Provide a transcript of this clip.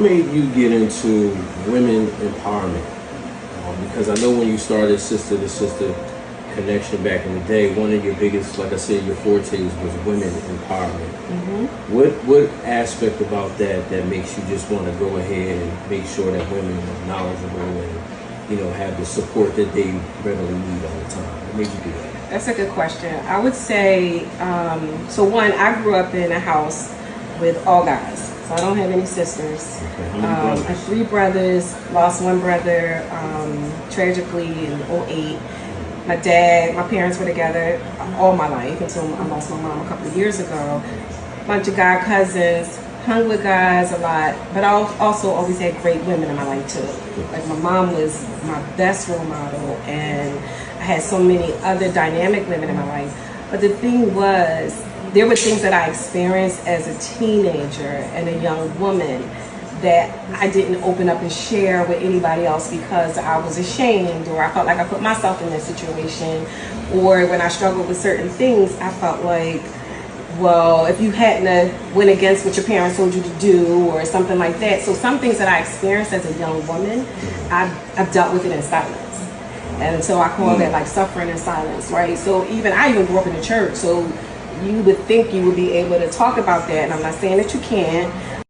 made you get into women empowerment? Because I know when you started Sister to Sister Connection back in the day, one of your biggest, like I said, your fortes was women empowerment. What aspect about that makes you just want to go ahead and make sure that women are knowledgeable and, you know, have the support that they readily need all the time? What made you do that? That's a good question. I would say, so one, I grew up in a house with all guys. So I don't have any sisters. Okay. How many brothers? I have 3 brothers, lost 1 brother tragically in '08. My dad, my parents were together all my life until I lost my mom a couple of years ago. Bunch of guy cousins, hung with guys a lot, but I also always had great women in my life too. Like my mom was my best role model, and I had so many other dynamic women in my life. But the thing was, there were things that I experienced as a teenager and a young woman that I didn't open up and share with anybody else because I was ashamed, or I felt like I put myself in that situation, or when I struggled with certain things, I felt like, well, if you hadn't went against what your parents told you to do or something like that. So some things that I experienced as a young woman, I've dealt with it in silence. And so I call that like suffering in silence, right? So I even grew up in the church, so you would think you would be able to talk about that, and I'm not saying that you can't,